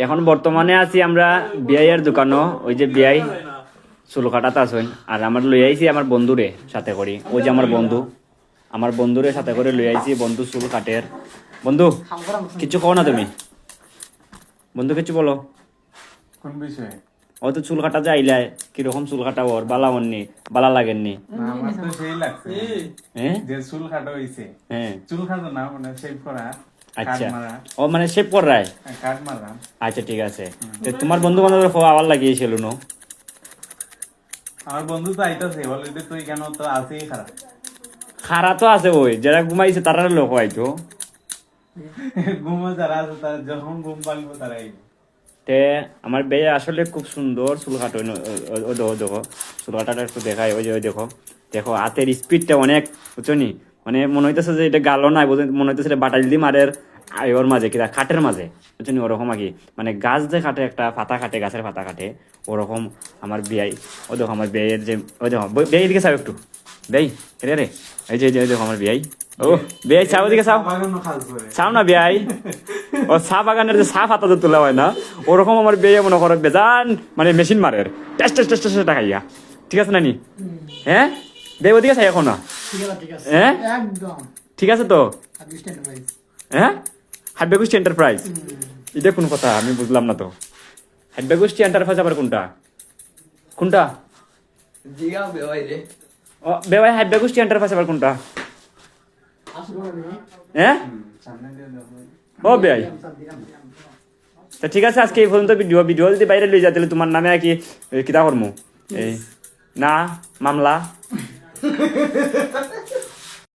এখন বর্তমানে আছি আমরা বিআইয়ের দোকানও, ওই যে বিআই চুল কাটাতে আসেন। আর আমার লই আইছি আমার বন্ধুরে সাথে করি, ওই যে আমার বন্ধুরে সাথে করে লই আইছি। বন্ধু চুল কাটের। বন্ধু কিছু কও না তুমি, বন্ধু কিছু বলো। কোন বিষয়ে? ও তো চুল কাটা যাইলে কিরকম চুল কাটা ওর বালা মননি বালা লাগেননি? আমার তো সেই লাগছে হ্যাঁ যে চুল কাটা হইছে। হ্যাঁ চুল কাটা না, মানে শেভ করা, আচ্ছা, কাট মারা, ও মানে শেভ কর রায়। কাট মারা। আচ্ছা ঠিক আছে। তো তোমার বন্ধু বান্ধব আবার লাগিয়েছিল নো? আমার বন্ধু তো আইতাছে, বলে যে তুই কেন, তো আছেই খারাপ। খারা তো আছে, ওই যারা ঘুমাইছে তারা লোক হয়তো। ঘুমো যারা আছে, তারা যখন ঘুম পালবো তারাই। তে আমার বেয়ে আসলে খুব সুন্দর চুল কাটো। ও দেখো চুল কাটাটা একটু দেখায়, ওই যে ওই দেখো দেখো হাতের স্পিডটা অনেক, বুঝছো নি? মানে মনে হইতেছে যে এটা গালো নাই, মনে হইতেছে এটা বাটাল দি মারের ওর মাঝে কিনা খাটের মাঝে, বুঝছো নি? ওরকম আর কি, মানে গাছ যে কাটে, একটা পাতা কাটে, গাছের পাতা কাটে, ওরকম আমার বিয়াই। ও দেখো আমার বিয়ের যে, ওই দেখো বিয়ে দিকে চাও একটু, বেই রে রে, এই যে দেখো আমার বিয়াই। ও বিয়াই চাও, দিকে চাও, চাও না বিয়াই? ও চা বাগানের যে চা পাতা যে তোলা হয় না, ওরকম আমার বিয়ে মনে করো বেজান, মানে মেশিন মারের টেস্ট টেস্ট টেস্ট টেস্ট খাইয়া। ঠিক আছে নানি? হ্যাঁ বিয়ে ওদিকে চাই এখন না? হ্যাঁ ঠিক আছে তো। হ্যাঁ হাব্বে গোষ্ঠী এন্টারপ্রাইজ, এটা কোন কথা আমি বুঝলাম না তো। হাব্বে গোষ্ঠী এন্টারপ্রাইজ আবার কোনটা কোনটা? ও বেবাই হাব্বে গোষ্ঠী এন্টারপ্রাইজ আবার কোনটা? হ্যাঁ ও বেআই, তা ঠিক আছে আজকে এই পর্যন্ত। ভিডিও যদি বাইরে লই যা, তাহলে তোমার নামে আর কি কিতা করমু, এই না মামলা।